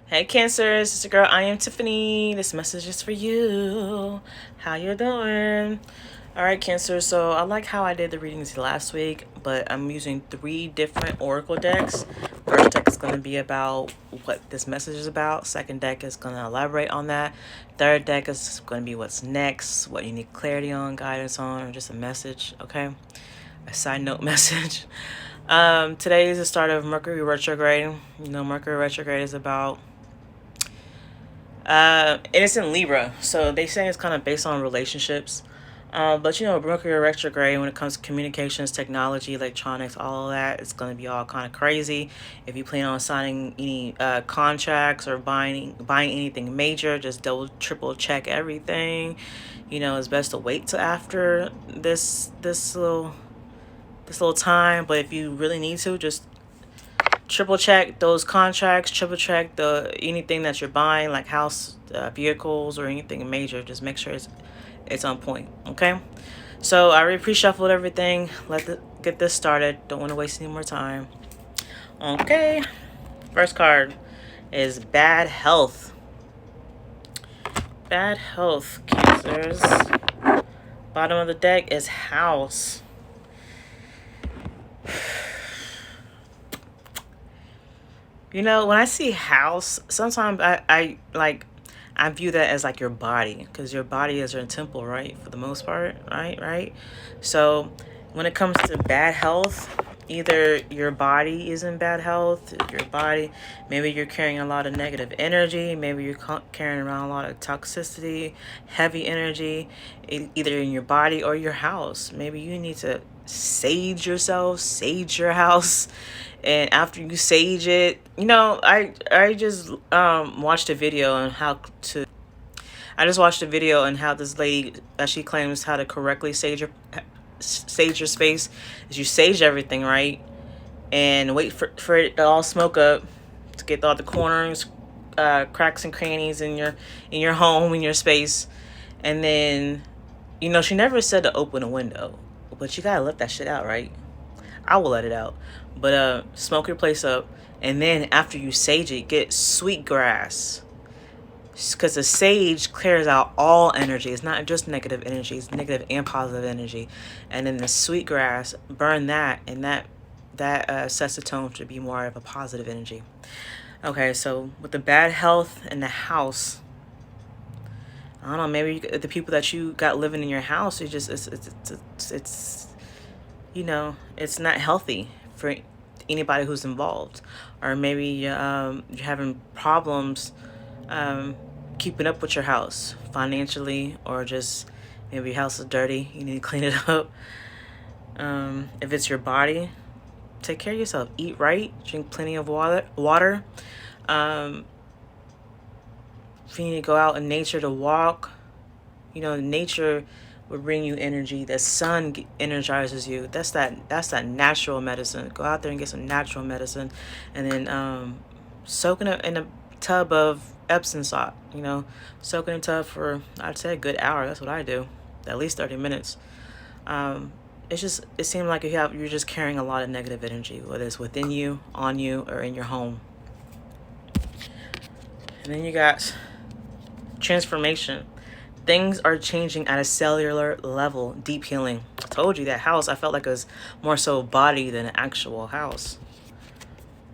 Hey Cancers, it's your girl I.am.Tiffanee. This message is for you. How you doing? Alright Cancer, so I like how I did the readings last week, but I'm using 3 different oracle decks. First deck is going to be about what this message is about. Second deck is going to elaborate on that. Third deck is going to be what's next, what you need clarity on, guidance on, or just a message, okay? A side note message. Today is the start of Mercury retrograde. You know, Mercury retrograde is about it's in Libra, so they say it's kind of based on relationships. But you know, Mercury retrograde, when it comes to communications, technology, electronics, all of that, it's going to be all kind of crazy. If you plan on signing any contracts or buying anything major, just double, triple check everything. You know, it's best to wait till after this little time. But if you really need to, just triple check those contracts, triple check anything that you're buying, like house, vehicles, or anything major. Just make sure it's on point. Okay, so I already pre-shuffled everything. Get this started. Don't want to waste any more time. Okay, first card is bad health. Bad health, Cancers. Bottom of the deck is house. You know, when I see house, sometimes I view that as like your body, because your body is your temple, right? For the most part, right? So when it comes to bad health, either your body is in bad health, maybe you're carrying a lot of negative energy, maybe you're carrying around a lot of toxicity, heavy energy, either in your body or your house. Maybe you need to sage yourself, sage your house. And after you sage it, you know, I just watched a video on how to. I just watched a video on how this lady, she claims how to correctly sage your space. Is you sage everything, right, and wait for it to all smoke up, to get all the corners, cracks and crannies in your home, in your space. And then, you know, she never said to open a window, but you gotta let that shit out, right? I will let it out. But smoke your place up, and then after you sage it, get sweet grass, because the sage clears out all energy. It's not just negative energy, it's negative and positive energy. And then the sweet grass, burn that, and that sets the tone to be more of a positive energy. Okay, so with the bad health in the house, I don't know, maybe the people that you got living in your house, it's you know, it's not healthy for anybody who's involved. Or maybe you're having problems keeping up with your house financially, or just maybe your house is dirty, you need to clean it up. If it's your body, take care of yourself, eat right, drink plenty of water. If you need to go out in nature to walk, you know, nature will bring you energy. The sun energizes you. That's that natural medicine. Go out there and get some natural medicine, and then soak in a tub of Epsom salt. You know, soak in a tub for, I'd say, a good hour. That's what I do, at least 30 minutes. It seems like you're just carrying a lot of negative energy, whether it's within you, on you, or in your home. And then you got transformation. Things are changing at a cellular level. Deep healing. I told you that house, I felt like it was more so body than an actual house.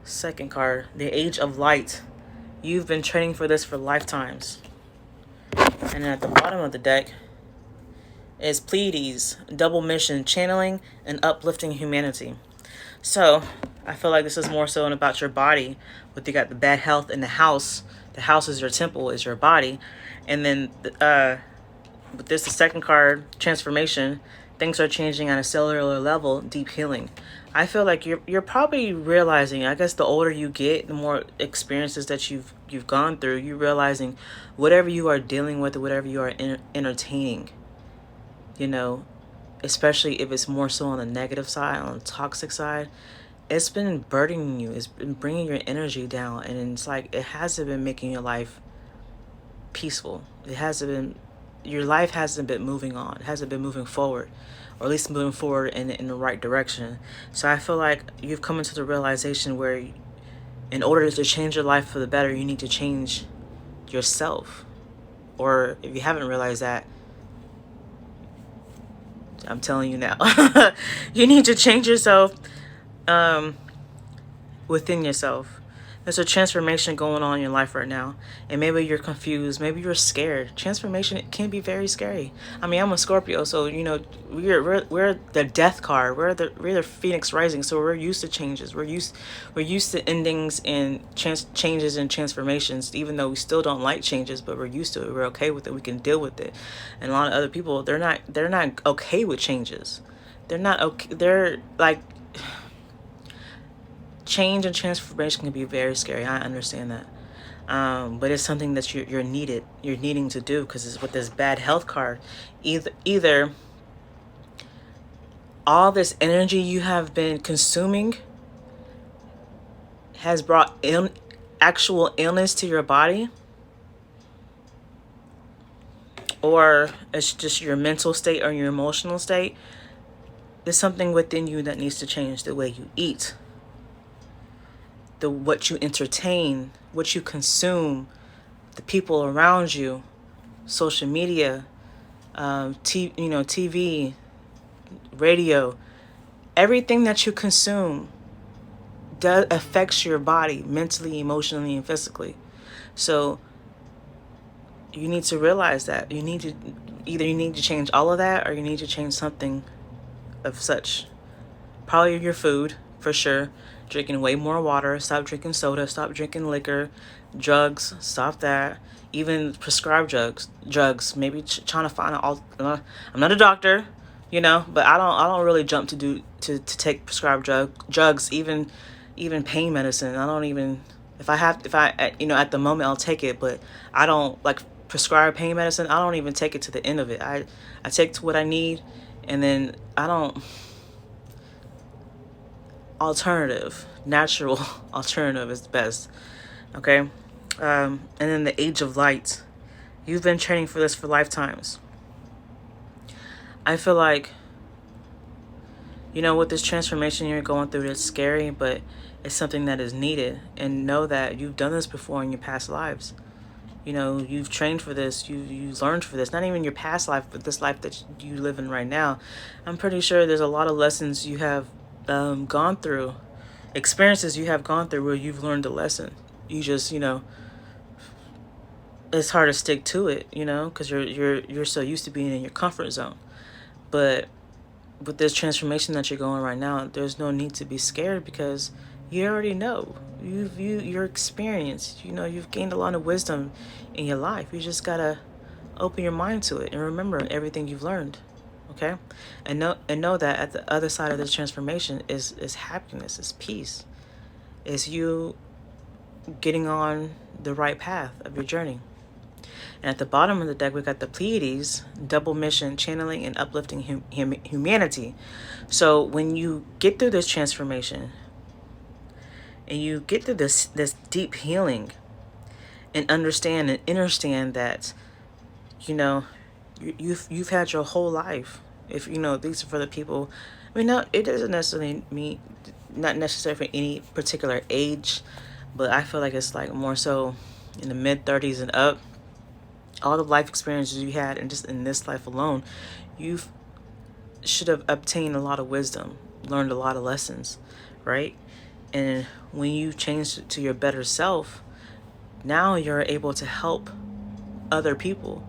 Second card, the Age of Light. You've been training for this for lifetimes. And then at the bottom of the deck is Pleiades, double mission, channeling and uplifting humanity. So I feel like this is more so about your body. But you got the bad health in the house. The house is your temple, is your body. And then with this, the second card, transformation. Things are changing on a cellular level, deep healing. I feel like you're probably realizing, I guess the older you get, the more experiences that you've gone through, you're realizing whatever you are dealing with, or whatever you are entertaining, you know, especially if it's more so on the negative side, on the toxic side, it's been burdening you. It's been bringing your energy down. And it's like, it hasn't been making your life peaceful. Your life hasn't been moving on. It hasn't been moving forward, or at least moving forward in the right direction. So I feel like you've come into the realization where In order to change your life for the better, you need to change yourself. Or if you haven't realized that, I'm telling you now. You need to change yourself within yourself. There's a transformation going on in your life right now. And maybe you're confused. Maybe you're scared. Transformation can be very scary. I mean, I'm a Scorpio, so, you know, we're the death card. We're the Phoenix rising, so we're used to changes. We're used to endings and changes and transformations, even though we still don't like changes, but we're used to it. We're okay with it. We can deal with it. And a lot of other people, they're not okay with changes. They're not okay. They're like, change and transformation can be very scary. I understand that. But it's something that you're needing to do, because it's with this bad health card. Either all this energy you have been consuming has brought actual illness to your body, or it's just your mental state or your emotional state. There's something within you that needs to change. The way you eat, what you entertain, what you consume, the people around you, social media, TV, radio, everything that you consume affects your body mentally, emotionally, and physically. So you need to realize that you need to change all of that, or you need to change something of such. Probably your food, for sure. Drinking way more water. Stop drinking soda. Stop drinking liquor. Drugs. Stop that. Even prescribed drugs. Maybe trying to find I'm not a doctor, but I don't really jump to take prescribed drugs. Even pain medicine. I don't even, if I at the moment I'll take it, but I don't like prescribe pain medicine. I don't even take it to the end of it. I take to what I need, and then I don't. Natural alternative is the best. Okay. And then the age of light. You've been training for this for lifetimes. I feel like, with this transformation you're going through, it's scary, but it's something that is needed. And know that you've done this before in your past lives. You've trained for this. You learned for this. Not even your past life, but this life that you live in right now. I'm pretty sure there's a lot of lessons you have gone through, experiences you have gone through where you've learned a lesson. You just, it's hard to stick to it, because you're so used to being in your comfort zone. But with this transformation that you're going right now, there's no need to be scared, because you already know. You're experienced. You've gained a lot of wisdom in your life. You just gotta open your mind to it and remember everything you've learned. Okay? And know that at the other side of this transformation is happiness, is peace. Is you getting on the right path of your journey. And at the bottom of the deck, we got the Pleiades, double mission, channeling and uplifting humanity. So when you get through this transformation and you get through this deep healing and understand that, you've had your whole life. If these are for the people. I mean, no, it doesn't necessarily mean, not necessarily for any particular age, but I feel like it's like more so in the mid-30s and up. All the life experiences you had, and just in this life alone, you should have obtained a lot of wisdom, learned a lot of lessons, right? And when you change to your better self, now you're able to help other people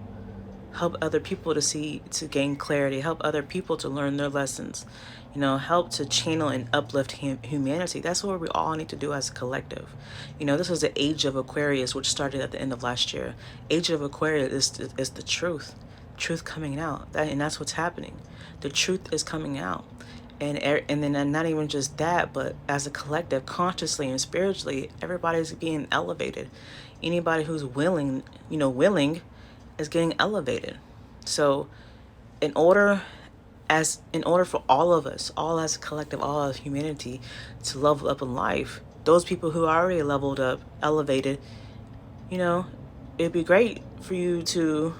to gain clarity, help other people to learn their lessons, help to channel and uplift humanity. That's what we all need to do as a collective. This was the age of Aquarius, which started at the end of last year. Age of Aquarius is the truth coming out. And that's what's happening. The truth is coming out. And then not even just that, but as a collective, consciously and spiritually, everybody's being elevated. Anybody who's willing is getting elevated. So in order for all of us, all as a collective, all as humanity, to level up in life, those people who are already leveled up, elevated, it'd be great for you to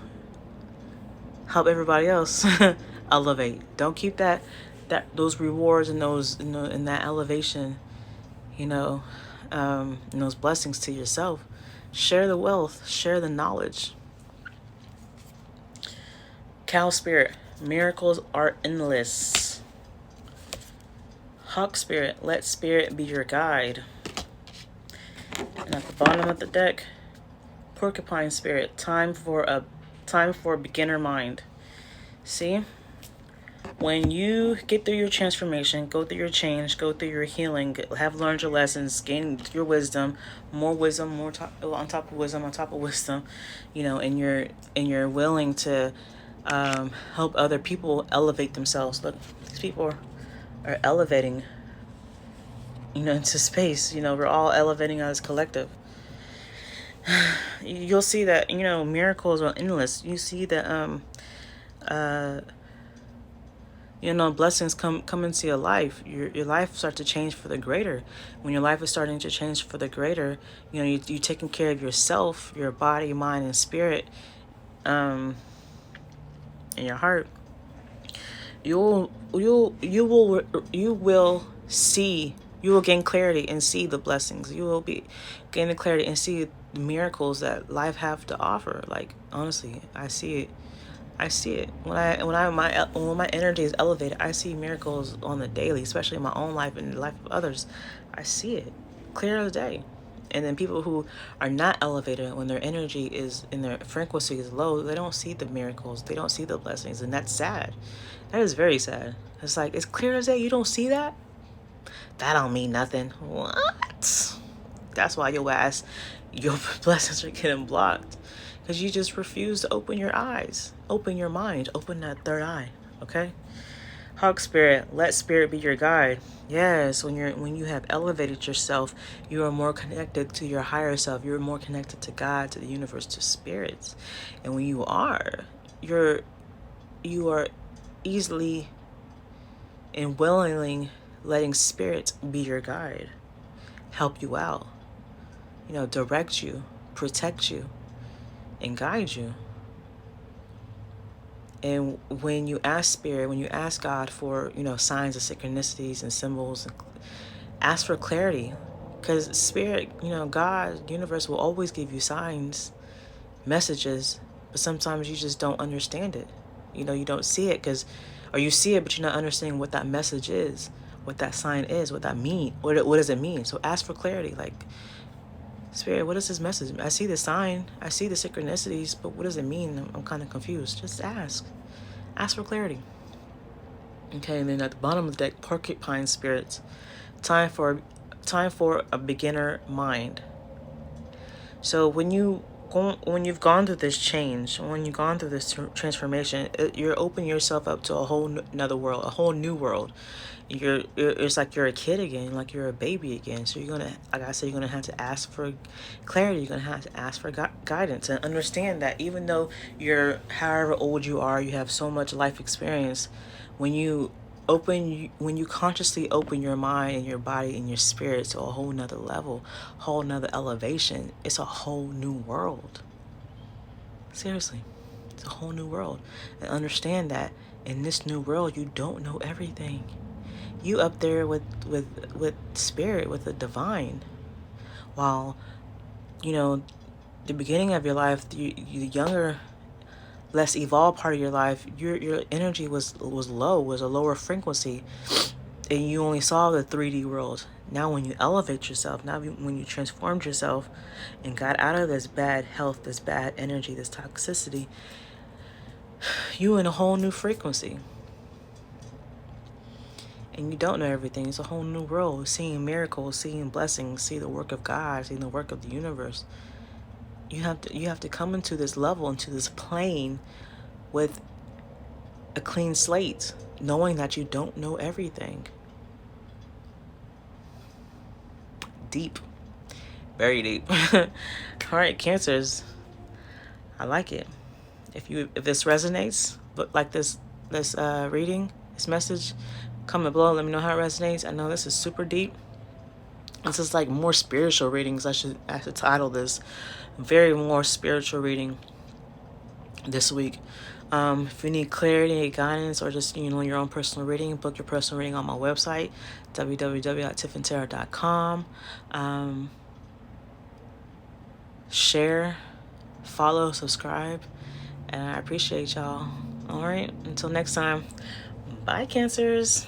help everybody else elevate. Don't keep those rewards and those, and that elevation, and those blessings to yourself. Share the wealth, share the knowledge. Cow spirit, miracles are endless. Hawk spirit, let spirit be your guide. And at the bottom of the deck, porcupine spirit, time for beginner mind. See? When you get through your transformation, go through your change, go through your healing, have learned your lessons, gain your wisdom, more on top of wisdom, on top of wisdom, and you're willing to help other people elevate themselves. Look, these people are elevating, into space. We're all elevating as a collective. You'll see that, miracles are endless. You see that blessings come into your life. Your life starts to change for the greater. When your life is starting to change for the greater, you're taking care of yourself, your body, mind, and spirit, and your heart. You will gain clarity and see the blessings. You will be gaining clarity and see the miracles that life have to offer. Like, honestly, I see it. When my energy is elevated, I see miracles on the daily, especially in my own life and the life of others. I see it clear as day. And then people who are not elevated, when their energy is in their frequency is low, they don't see the miracles, they don't see the blessings, and that's sad. That is very sad. It's like, it's clear as day. You don't see that? That don't mean nothing. What? That's why your blessings are getting blocked. Because you just refuse to open your eyes, open your mind, open that third eye, okay? Hawk spirit, let spirit be your guide. Yes, when you have elevated yourself, you are more connected to your higher self. You're more connected to God, to the universe, to spirits. And when you are easily and willingly letting spirit be your guide, help you out, direct you, protect you, and guide you. And when you ask spirit, when you ask God for, signs of synchronicities and symbols, ask for clarity. Because spirit, God, universe will always give you signs, messages, but sometimes you just don't understand it. You don't see it or you see it, but you're not understanding what that message is, what that sign is, what that mean, what does it mean? So ask for clarity. Like, spirit, what is this message? I see the sign, I see the synchronicities, but what does it mean? I'm kind of confused. Just ask for clarity. Okay, and then at the bottom of the deck, porcupine spirits, time for a beginner mind. So when you've gone through this change, when you've gone through this transformation, you're opening yourself up to a whole another world, a whole new world. It's like you're a kid again, like you're a baby again. So you're gonna have to ask for clarity. You're gonna have to ask for guidance and understand that even though you're however old you are, you have so much life experience. When you consciously open your mind and your body and your spirit to a whole nother level, whole nother elevation, it's a whole new world. Seriously, it's a whole new world. And understand that in this new world, you don't know everything. You up there with spirit, with the divine, while the beginning of your life, the younger, less evolved part of your life, your energy was low, was a lower frequency, and you only saw the 3D world. Now when you elevate yourself, now when you transformed yourself and got out of this bad health, this bad energy, this toxicity, you in a whole new frequency. And you don't know everything. It's a whole new world. Seeing miracles, seeing blessings, see the work of God, seeing the work of the universe. You have to come into this level, into this plane with a clean slate, knowing that you don't know everything. Deep. Very deep. All right, Cancers. I like it. If this resonates, but like this reading, this message, comment below. Let me know how it resonates. I know this is super deep. This is like more spiritual readings. I should title this. Very more spiritual reading this week. If you need clarity, guidance, or just, your own personal reading, book your personal reading on my website, www.tiffaneetarot.com. Share, follow, subscribe, and I appreciate y'all. All right, until next time, bye, Cancers.